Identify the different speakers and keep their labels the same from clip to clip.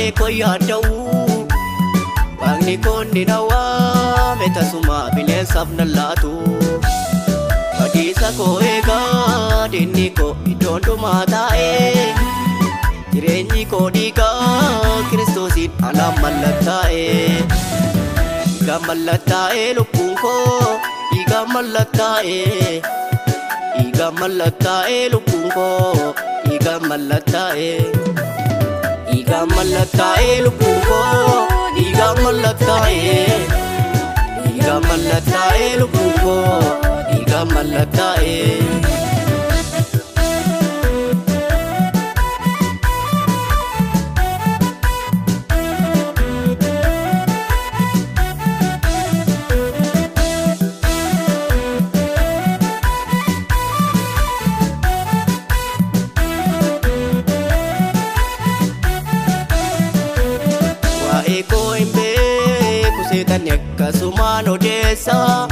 Speaker 1: eko yaada'u Waaqni koonni nawaa meetasuma bineensaaf nallaatu Badiisa koo eegaa dinni koo iddoon dhumaa taa'ee Jireenyi koo dhiigaa Kiristoosiin anaan mallattaa'ee Dhiigaa mallattaa'ee lubbuun koo Dhiigaa mallattaa'ee Dhiigaa mallattaa'ee lubbuun koo Dhiigaa mallattaa'ee Dhiigaa mallattaa'ee lubbuun koo Dhiigaa mallattaa'ee Dhiigaa mallattaa'ee lubbuun koo Dhiigaa mallattaa'ee Seetan akkasumaan odeessa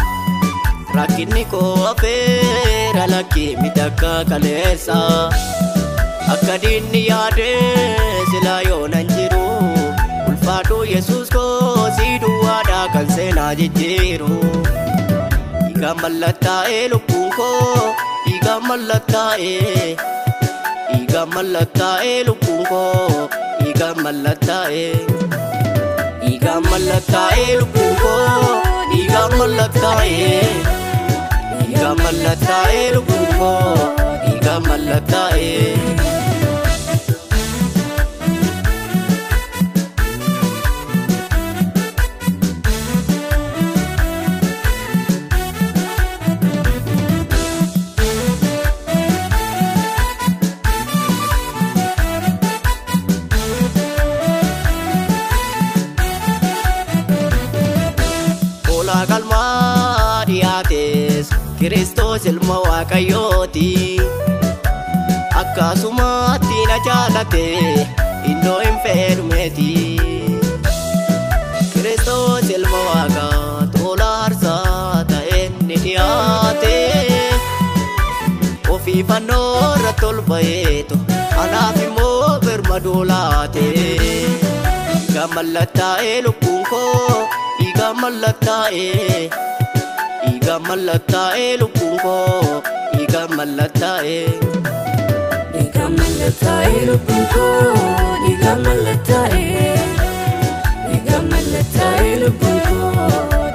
Speaker 1: rakkinni koo afeera lakkii midhagga kaleessa akka diinni yaade silaa yoonan jiru ulfaadhu Yesuus koo sii duwwaadhaa kan seenaa jijjiiru Dhiigaa mallattaa'ee lubbuun koo Dhiigaa mallattaa'ee Dhiigaa mallattaa'ee lubbuun koo Dhiigaa mallattaa'ee Dhiigaa mallattaa'ee lubbuun koo Dhiigaa mallattaa'ee Dhiigaa mallattaa'ee lubbuun koo Dhiigaa mallattaa'ee Galmaa dhiyaates Kiristoos ilma Waaqayyooti akkasumatti na jaalate innoo hin fedhumeeti Kiristoos ilma Waaqaa tola aarsaa ta'een ni dhiyaate ofii fannoo irratti ol ba'eetu anaaf immoo birmaduu laate Dhiigaa mallattaa'ee lubbuun koo Dhiigaa mallattaa'ee Dhiigaa mallattaa'ee lubbuun koo Dhiigaa mallattaa'ee
Speaker 2: Dhiigaa mallattaa'ee lubbuun koo Dhiigaa mallattaa'ee Dhiigaa mallattaa'ee lubbuun koo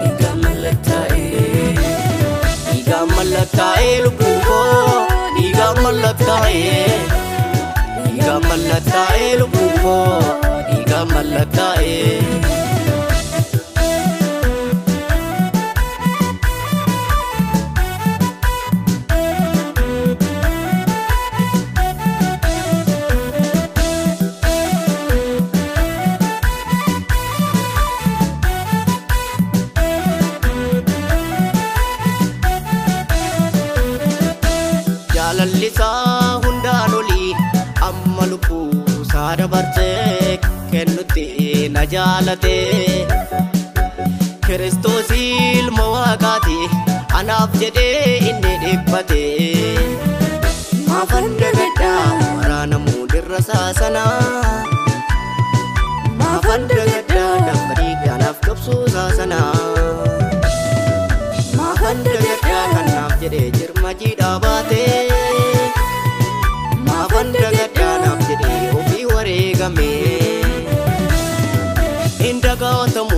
Speaker 2: Dhiigaa mallattaa'ee
Speaker 1: Dhiigaa mallattaa'ee lubbuun koo Dhiigaa mallattaa'ee Dhiigaa mallattaa'ee lubbuun koo Dhiigaa mallattaa'ee Jaalallisaa hundaan olii amma lubbuu isaa dabarsee kennutti na jaalate Kiristoos ilma Waaqaati anaaf jedhee inni dhiphate maafan dagadhaa waraanamuu dirra saasanaa maafan dagadhaa lafa dhiiganaaf dhobsuu saasanaa maafan dagadhaa kanaaf jedhee jirma jiidhaa baatee maafan dagadhaa naaf jedhee ofii wareegame hin dagaatamu